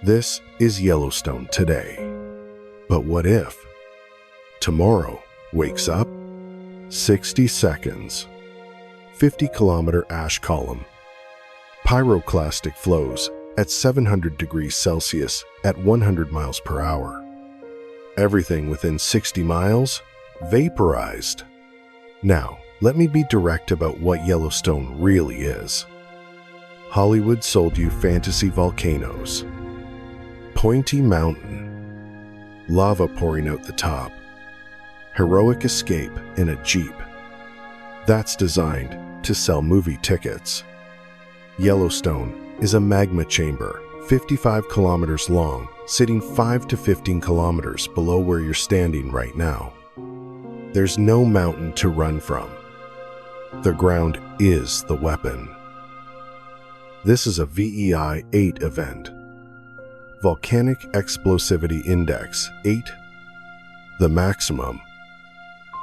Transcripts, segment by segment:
This is Yellowstone today. But what if tomorrow wakes up? 60 seconds. 50-kilometer ash column. Pyroclastic flows at 700 degrees Celsius at 100 miles per hour. Everything within 60 miles vaporized. Now, let me be direct about what Yellowstone really is. Hollywood sold you fantasy volcanoes. Pointy mountain. Lava pouring out the top. Heroic escape in a Jeep. That's designed to sell movie tickets. Yellowstone is a magma chamber, 55 kilometers long, sitting 5 to 15 kilometers below where you're standing right now. There's no mountain to run from. The ground is the weapon. This is a VEI 8 event. Volcanic Explosivity Index 8. The maximum.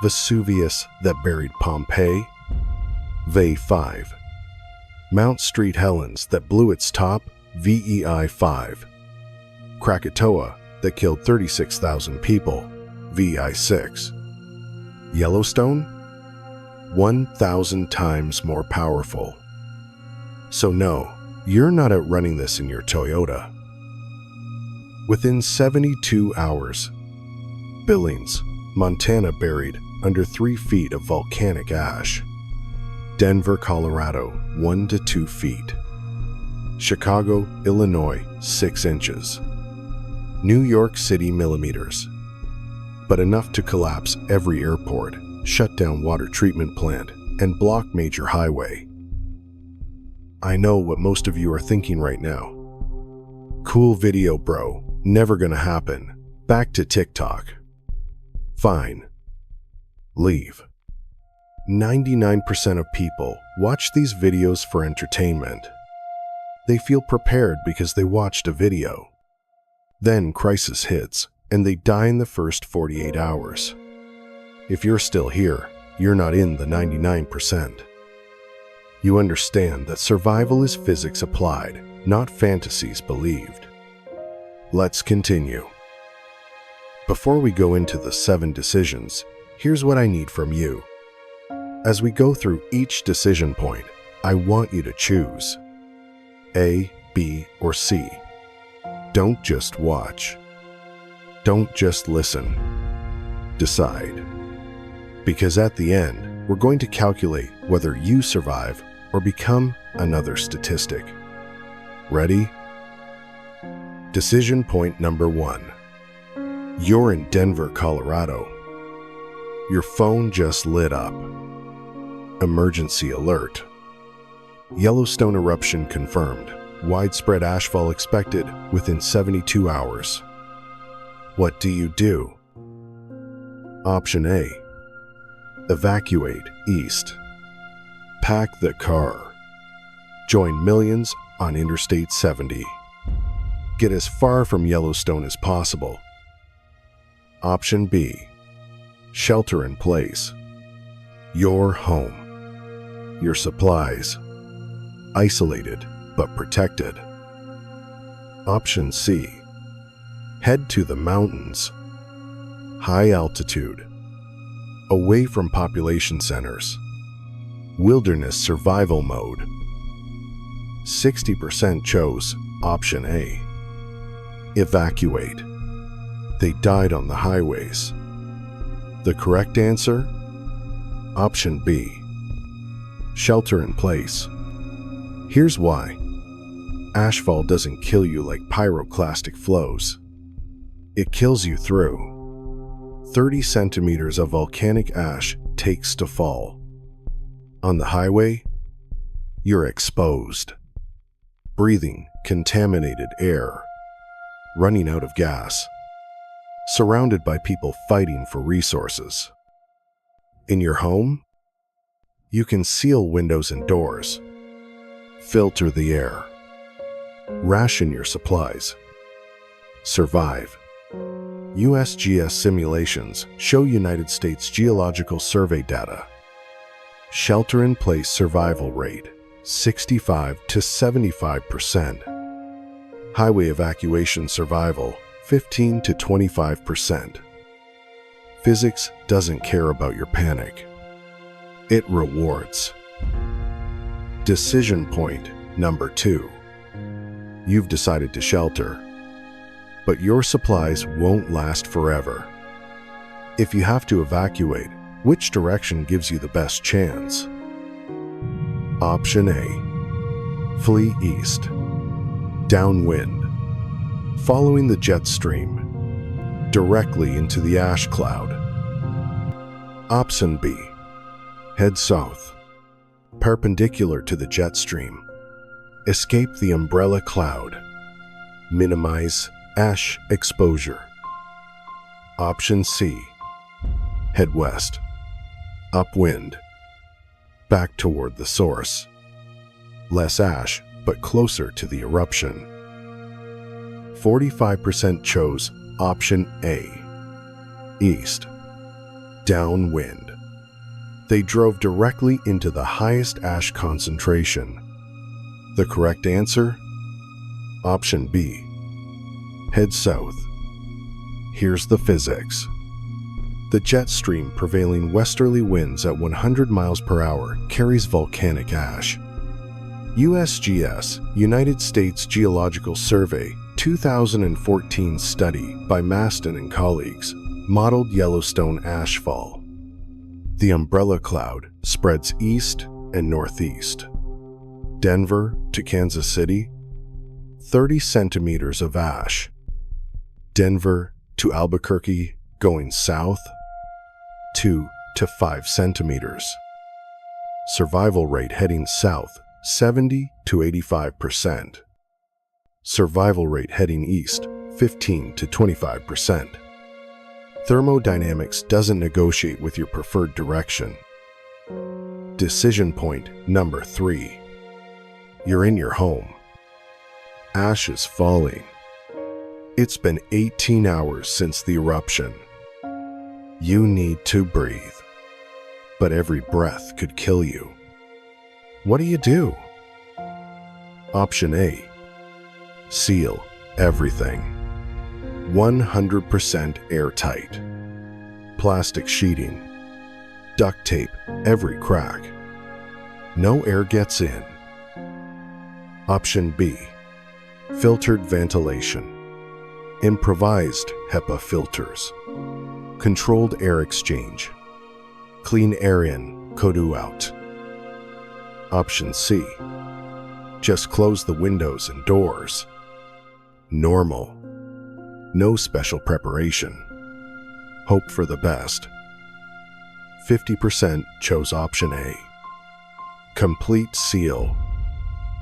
Vesuvius that buried Pompeii. VEI 5. Mount St. Helens that blew its top. VEI 5. Krakatoa that killed 36,000 people. VEI 6. Yellowstone? 1,000 times more powerful. So no, you're not outrunning this in your Toyota. Within 72 hours, Billings, Montana buried under 3 feet of volcanic ash. Denver, Colorado, 1 to 2 feet. Chicago, Illinois, 6 inches. New York City millimeters. But enough to collapse every airport, shut down water treatment plant, and block major highway. I know what most of you are thinking right now. Cool video, bro. Never gonna happen. Back to TikTok. Fine. Leave. 99% of people watch these videos for entertainment. They feel prepared because they watched a video. Then crisis hits, and they die in the first 48 hours. If you're still here, you're not in the 99%. You understand that survival is physics applied, not fantasies believed. Let's continue. Before we go into the 7 decisions, here's what I need from you. As we go through each decision point, I want you to choose A, B, or C. Don't just watch. Don't just listen. Decide. Because at the end, we're going to calculate whether you survive or become another statistic. Ready? Decision point number 1. You're in Denver, Colorado. Your phone just lit up. Emergency alert. Yellowstone eruption confirmed. Widespread ashfall expected within 72 hours. What do you do? Option A. Evacuate east. Pack the car. Join millions on Interstate 70. Get as far from Yellowstone as possible. Option B. Shelter in place. Your home. Your supplies. Isolated but protected. Option C. Head to the mountains. High altitude. Away from population centers. Wilderness survival mode. 60% chose option A. Evacuate. They died on the highways. The correct answer? Option B. Shelter in place. Here's why. Ashfall doesn't kill you like pyroclastic flows. It kills you through 30 centimeters of volcanic ash takes to fall. On the highway, you're exposed. Breathing contaminated air. Running out of gas. Surrounded by people fighting for resources. In your home, you can seal windows and doors. Filter the air. Ration your supplies. Survive. USGS simulations show United States Geological Survey data. Shelter-in-place survival rate, 65 to 75%. Highway evacuation survival, 15 to 25%. Physics doesn't care about your panic. It rewards. Decision point number 2. You've decided to shelter, but your supplies won't last forever. If you have to evacuate, which direction gives you the best chance? Option A. Flee east. Downwind. Following the jet stream. Directly into the ash cloud. Option B. Head south. Perpendicular to the jet stream. Escape the umbrella cloud. Minimize ash exposure. Option C. Head west. Upwind. Back toward the source. Less ash, but closer to the eruption. 45% chose option A. East. Downwind. They drove directly into the highest ash concentration. The correct answer? Option B. Head south. Here's the physics. The jet stream prevailing westerly winds at 100 miles per hour carries volcanic ash. USGS, United States Geological Survey, 2014 study by Maston and colleagues, modeled Yellowstone ashfall. The umbrella cloud spreads east and northeast. Denver to Kansas City, 30 centimeters of ash. Denver to Albuquerque, going south, 2 to 5 centimeters. Survival rate heading south, 70 to 85%. Survival rate heading east, 15 to 25%. Thermodynamics doesn't negotiate with your preferred direction. Decision point number 3. You're in your home. Ash is falling. It's been 18 hours since the eruption. You need to breathe, but every breath could kill you. What do? Option A. Seal everything. 100% airtight. Plastic sheeting. Duct tape every crack. No air gets in. Option B. Filtered ventilation. Improvised HEPA filters. Controlled air exchange. Clean air in, cold out. Option C. Just close the windows and doors. Normal. No special preparation. Hope for the best. 50% chose option A. Complete seal.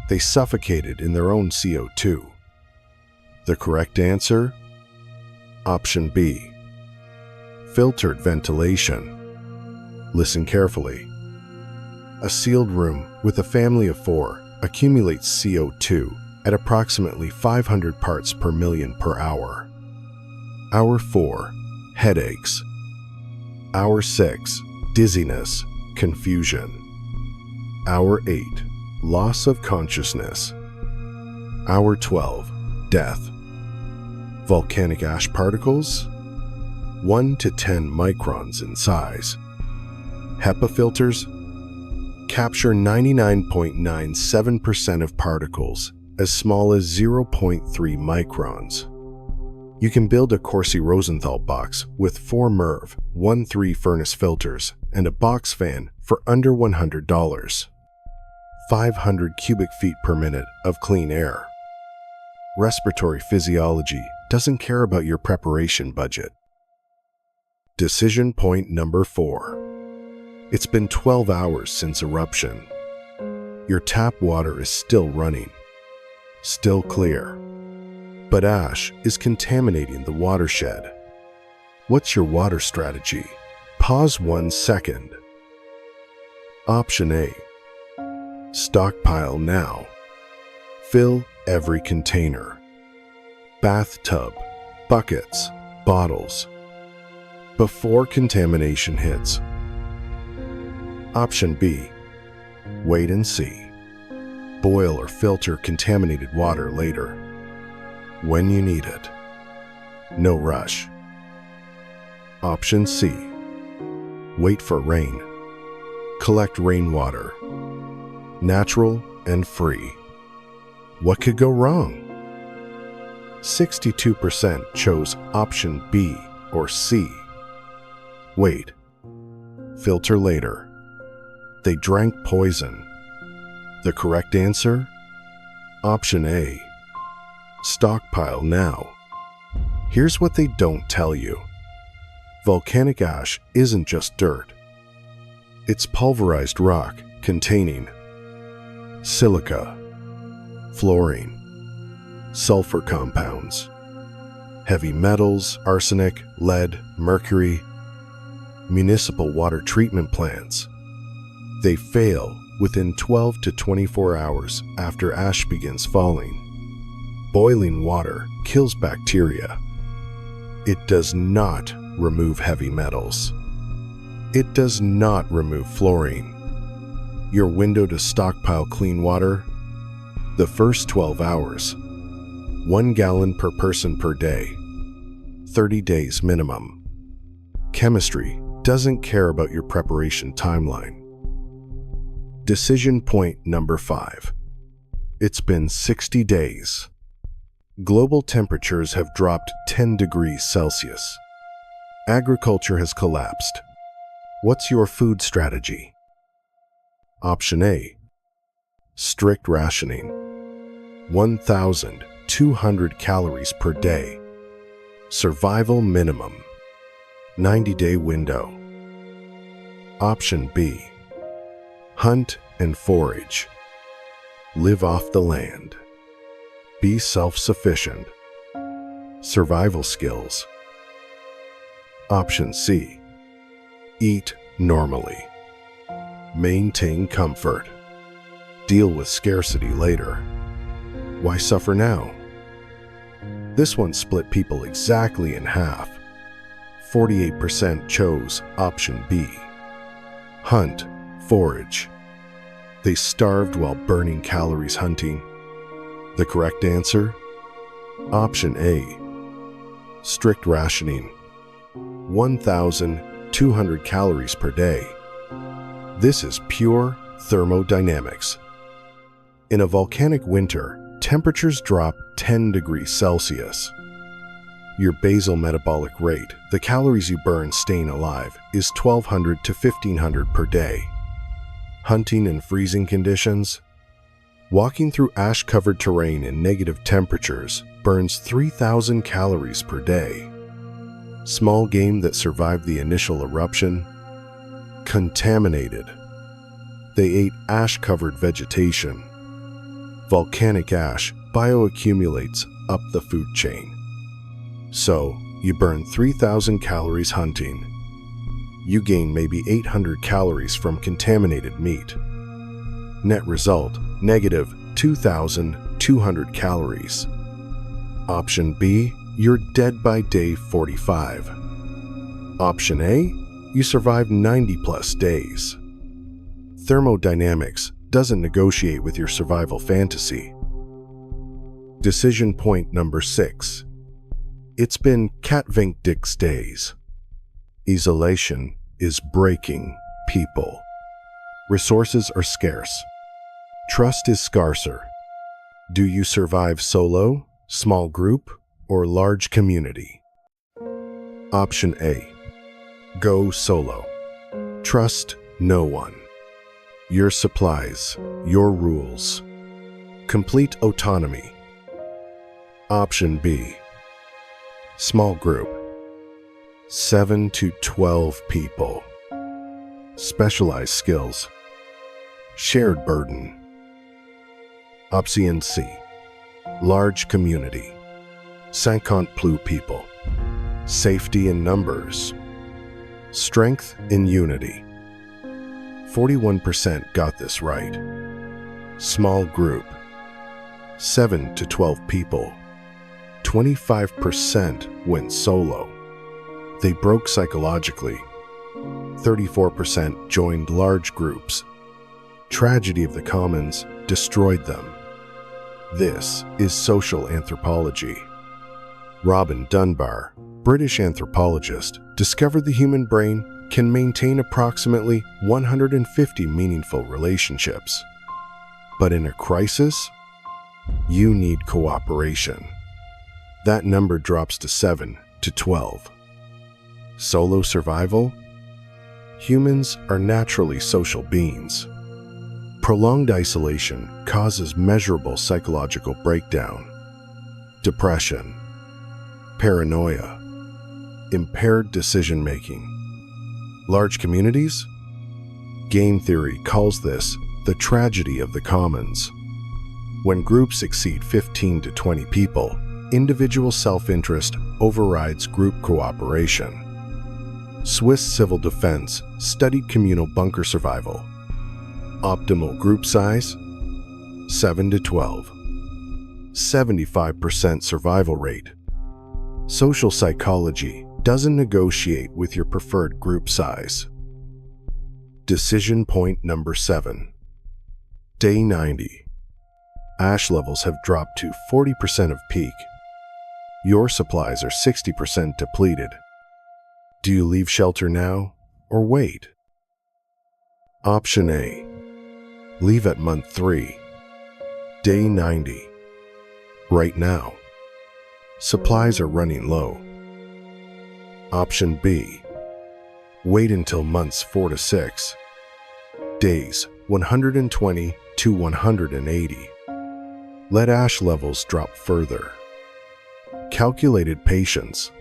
They suffocated in their own CO2. The correct answer? Option B. Filtered ventilation. Listen carefully. A sealed room with a family of 4 accumulates CO2 at approximately 500 parts per million per hour. Hour 4, headaches. Hour 6, dizziness, confusion. Hour 8, loss of consciousness. Hour 12, death. Volcanic ash particles? 1 to 10 microns in size. HEPA filters capture 99.97% of particles as small as 0.3 microns. You can build a Corsi-Rosenthal box with 4 MERV 1.3 furnace filters and a box fan for under $100. 500 cubic feet per minute of clean air. Respiratory physiology doesn't care about your preparation budget. Decision point number 4. It's been 12 hours since eruption. Your tap water is still running, still clear. But ash is contaminating the watershed. What's your water strategy? Pause 1 second. Option A. Stockpile now. Fill every container. Bathtub, buckets, bottles. Before contamination hits. Option B. Wait and see. Boil or filter contaminated water later. when you need it. No rush. Option C. Wait for rain. Collect rainwater. Natural and free. What could go wrong? 62% chose option B or C. Wait. Filter later. They drank poison. The correct answer? Option A. Stockpile now. Here's what they don't tell you. Volcanic ash isn't just dirt. It's pulverized rock containing silica, fluorine, sulfur compounds, heavy metals, arsenic, lead, mercury, municipal water treatment plants. They fail within 12 to 24 hours after ash begins falling. Boiling water kills bacteria. It does not remove heavy metals. It does not remove fluorine. Your window to stockpile clean water? The first 12 hours. 1 gallon per person per day. 30 days minimum. Chemistry doesn't care about your preparation timeline. Decision point number 5. It's been 60 days. Global temperatures have dropped 10 degrees Celsius. Agriculture has collapsed. What's your food strategy? Option A. Strict rationing. 1,200 calories per day. Survival minimum. 90-day window. Option B. Hunt and forage. Live off the land. Be self-sufficient. Survival skills. Option C. Eat normally. Maintain comfort. Deal with scarcity later. Why suffer now? This one split people exactly in half. 48% chose option B. Hunt, forage. They starved while burning calories hunting. The correct answer? Option A. Strict rationing. 1,200 calories per day. This is pure thermodynamics. In a volcanic winter, temperatures drop 10 degrees Celsius. Your basal metabolic rate, the calories you burn staying alive, is 1,200 to 1,500 per day. Hunting in freezing conditions? Walking through ash-covered terrain in negative temperatures burns 3,000 calories per day. Small game that survived the initial eruption? Contaminated. They ate ash-covered vegetation. Volcanic ash bioaccumulates up the food chain. So, you burn 3,000 calories hunting. You gain maybe 800 calories from contaminated meat. Net result, negative 2,200 calories. Option B, you're dead by day 45. Option A, you survive 90 plus days. Thermodynamics doesn't negotiate with your survival fantasy. Decision point number 6. It's been Katvink-Dix days. Isolation is breaking people. Resources are scarce. Trust is scarcer. Do you survive solo, small group, or large community? Option A. Go solo. Trust no one. Your supplies, your rules. Complete autonomy. Option B. Small group. 7 to 12 people. Specialized skills. Shared burden. Option C. Large community. 50 people. Safety in numbers. Strength in unity. 41% got this right. Small group. 7 to 12 people. 25% went solo. They broke psychologically. 34% joined large groups. Tragedy of the commons destroyed them. This is social anthropology. Robin Dunbar, British anthropologist, discovered the human brain can maintain approximately 150 meaningful relationships. But in a crisis, you need cooperation. That number drops to 7 to 12. Solo survival? Humans are naturally social beings. Prolonged isolation causes measurable psychological breakdown, depression, paranoia, impaired decision-making. Large communities? Game theory calls this the tragedy of the commons. When groups exceed 15 to 20 people, individual self-interest overrides group cooperation. Swiss civil defense studied communal bunker survival. Optimal group size? 7 to 12. 75% survival rate. Social psychology doesn't negotiate with your preferred group size. Decision point number 7. Day 90. Ash levels have dropped to 40% of peak. Your supplies are 60% depleted. Do you leave shelter now or wait? Option A. Leave at month 3. Day 90. Right now. Supplies are running low. Option B. Wait until months 4 to 6. Days 120 to 180. Let ash levels drop further. Calculated patience.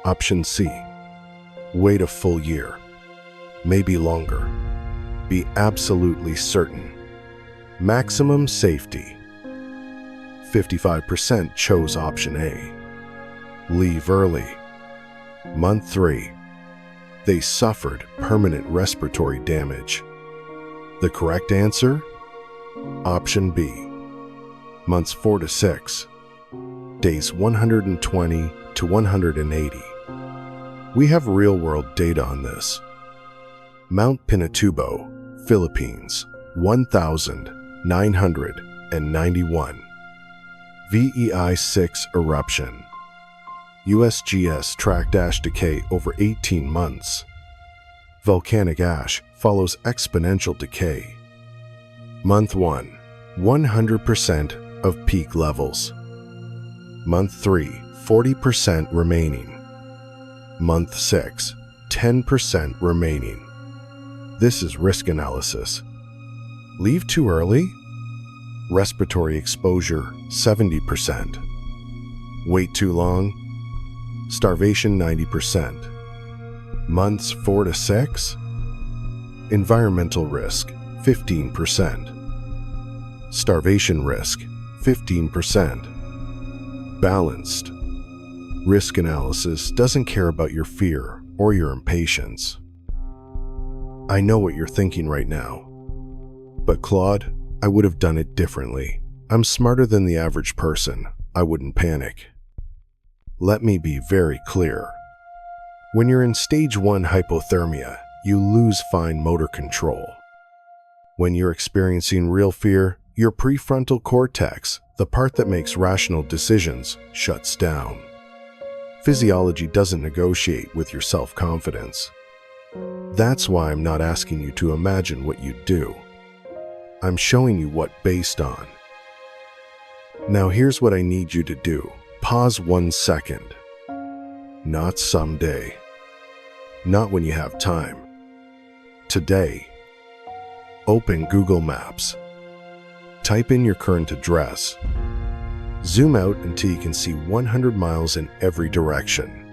Option C. Wait a full year, maybe longer. Be absolutely certain. Maximum safety. 55% chose option A. Leave early. Month 3. They suffered permanent respiratory damage. The correct answer? Option B. Months 4 to 6. Days 120 to 180. We have real-world data on this. Mount Pinatubo, Philippines, 1,991. VEI-6 eruption. USGS tracked ash decay over 18 months. Volcanic ash follows exponential decay. Month 1, 100% of peak levels. Month 3, 40% remaining. Month 6, 10% remaining. This is risk analysis. Leave too early? Respiratory exposure, 70%. Wait too long? Starvation, 90%. Months 4 to 6? Environmental risk, 15%. Starvation risk, 15%. Balanced. Risk analysis doesn't care about your fear or your impatience. I know what you're thinking right now. But Claude, I would have done it differently. I'm smarter than the average person. I wouldn't panic. Let me be very clear. When you're in stage 1 hypothermia, you lose fine motor control. When you're experiencing real fear, your prefrontal cortex, the part that makes rational decisions, shuts down. Physiology doesn't negotiate with your self-confidence. That's why I'm not asking you to imagine what you'd do. I'm showing you what based on. Now here's what I need you to do. Pause 1 second. Not someday. Not when you have time. Today. Open Google Maps. Type in your current address. Zoom out until you can see 100 miles in every direction.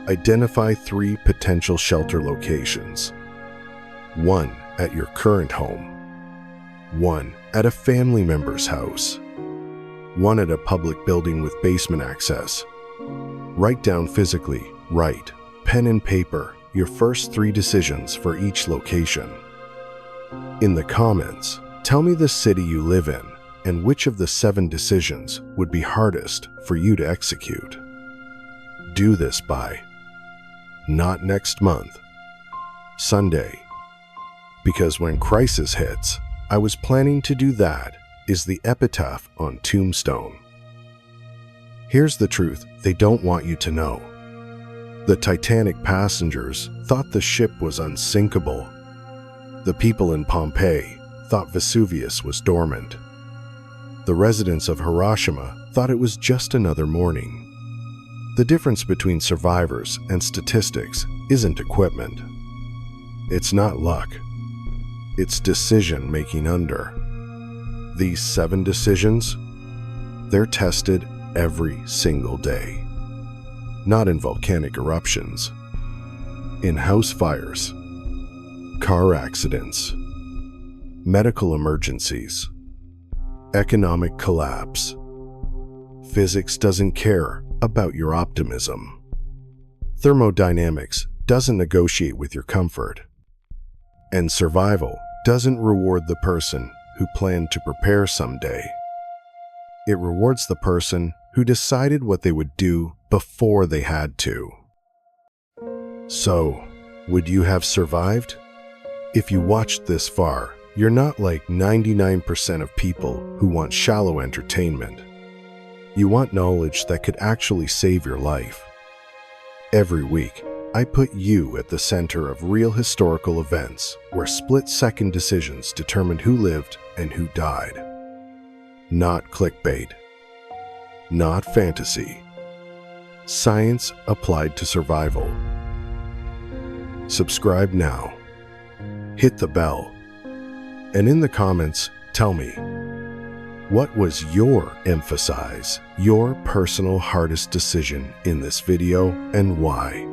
Identify 3 potential shelter locations. 1 at your current home. 1 at a family member's house. 1 at a public building with basement access. Write down physically, write, pen and paper, your first 3 decisions for each location. In the comments, tell me the city you live in and which of the 7 decisions would be hardest for you to execute. Do this by not next month, Sunday. Because when crisis hits, I was planning to do that is the epitaph on tombstone. Here's the truth they don't want you to know. The Titanic passengers thought the ship was unsinkable. The people in Pompeii thought Vesuvius was dormant. The residents of Hiroshima thought it was just another morning. The difference between survivors and statistics isn't equipment. It's not luck. It's decision-making under. These 7 decisions, they're tested every single day. Not in volcanic eruptions, in house fires, car accidents, medical emergencies, economic collapse. Physics doesn't care about your optimism. Thermodynamics doesn't negotiate with your comfort. And survival doesn't reward the person who planned to prepare someday. It rewards the person who decided what they would do before they had to. So, would you have survived? If you watched this far, you're not like 99% of people who want shallow entertainment. You want knowledge that could actually save your life. Every week, I put you at the center of real historical events where split-second decisions determined who lived and who died. Not clickbait. Not fantasy. Science applied to survival. Subscribe now. Hit the bell. And in the comments, tell me, what was your emphasize, your personal hardest decision in this video and why?